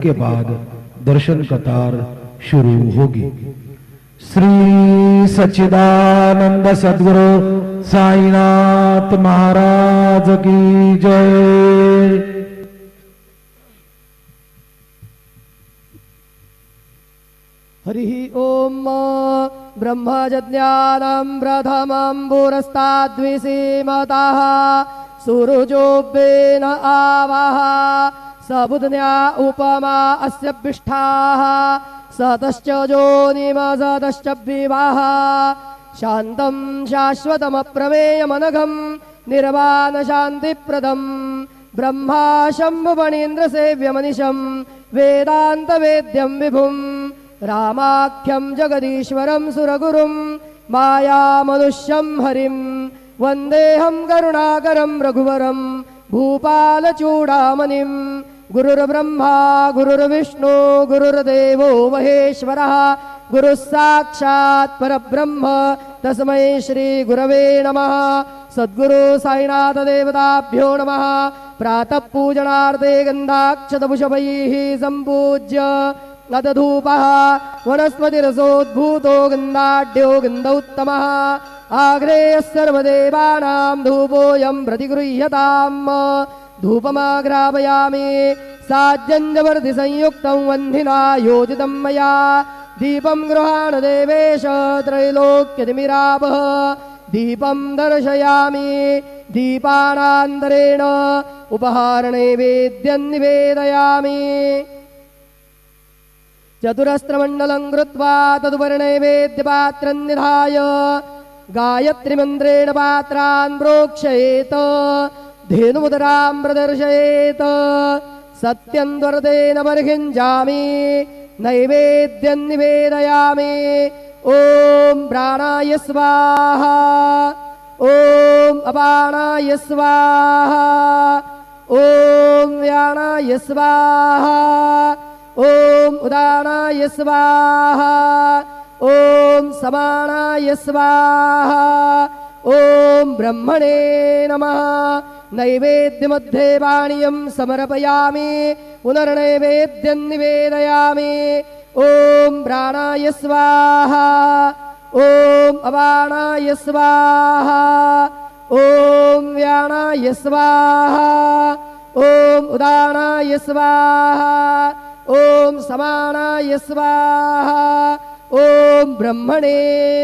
के बाद दर्शन कतार शुरू होगी। श्री सच्चिदानंद सद्गुरु साईनाथ महाराज की जय। हरि ओम ब्रह्मज्ञानं प्रथमं पुरस्ताद्विसीमतः सूरुजोऽभ्येन आवः सबुधन्या उपमा अस्य पिष्ठाः सतश्च जोनिमसतश्च विवाह शान्तं शाश्वतमप्रमेयमनघं निर्वाणशान्तिप्रदं ब्रह्मा शम्भुफणीन्द्रसेव्यमनिशं वेदान्तवेद्यं विभुं रामाख्यं जगदीश्वरं सुरगुरुं मायामनुष्यं हरिं वन्देऽहं करुणाकरं रघुवरं भूपालचूडामणिं गुरुर्ब्रह्मा गुरुर्विष्णु गुरुर्देवो महेश्वरः गुरुः साक्षात् परब्रह्म तस्मै श्री गुरवे नमः। सद्गुरु साईनाथ देवताभ्यो नमः। प्रातः पूजनार्थे गन्धाक्षतपुष्पैः सम्पूज्य नदधूपः वनस्पतिरसोद्भूतो गन्धाढ्यो गन्धोत्तमः आग्रेयः सर्वदेवानां धूपोऽयं प्रतिगृह्यताम्। धूपमाग्रापयामि साज्जन्यवर्धिसंयुक्तं वह्निना योजितं मया दीपं गृहाण देवेश त्रैलोक्यतिमिरापः दीपं दर्शयामि दीपानान्तरेण उपहारनैवेद्यं निवेदयामि। चतुरस्त्रमण्डलं कृत्वा तदुपरि नैवेद्यपात्रं निधाय गायत्रीमन्त्रेण पात्रान् प्रोक्षयेत् धेनुमुदरां प्रदर्शयेत् सत्यं द्वरतेन बर्हिञ्जामि नैवेद्यं निवेदयामि। ॐ प्राणाय स्वाहा ॐ अपानाय स्वाहा ॐ व्यानाय स्वाहा ॐ उदानाय स्वाहा ॐ समानाय स्वाहा ॐ ब्रह्मणे नमः। नैवेद्यमध्ये पानीयं समर्पयामि पुनर्नैवेद्यं निवेदयामि। ॐ प्राणाय स्वाहा ॐ अपानाय स्वाहा ॐ व्यानाय स्वाहा ॐ उदानाय स्वाहा ॐ समानाय स्वाहा ॐ ब्रह्मणे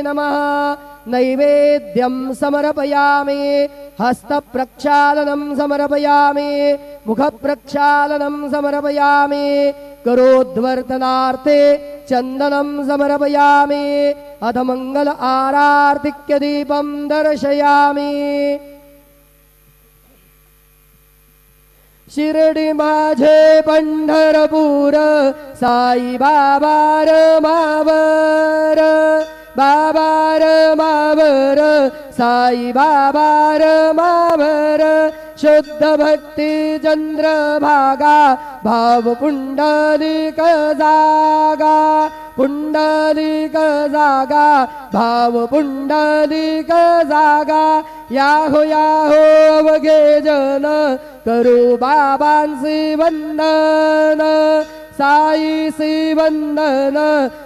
नमः। नैवेद्यं समर्पयामि हस्तप्रक्षालनं समर्पयामि मुखप्रक्षालनं समर्पयामि करोद्वर्तनार्थे चन्दनं समर्पयामि अथ मंगल आरार्तिक्य दीपं दर्शयामि। शिर्डी माझे पंढरपूर साई बाबार मावर बाबार मावर साई बाबार मावर शुद्ध भक्ती चंद्रभागा भाव पुंडलिक जागा पुंडलिक जागा भाव पुंडलिक जागा याहो याहो अवघे जन करू बाबांसी वंदन साईसी वंदन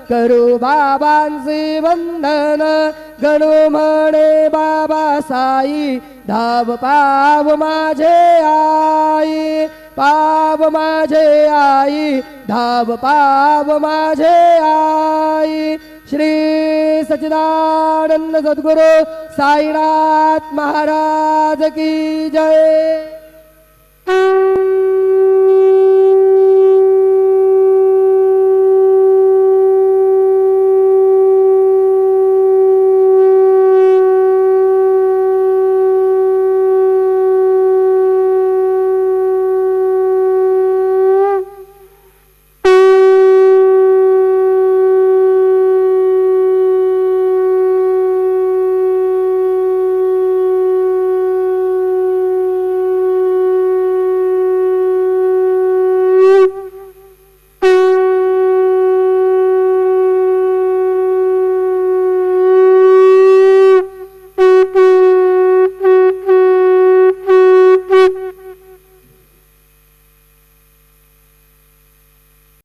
करू बाबांसी वंदन गणू म्हणे बाबा साई धाव पाव माझे आई पाव माझे आई धाव पाव माझे आई। श्री सच्चिदानंद सद्गुरु साईनाथ महाराज की जय।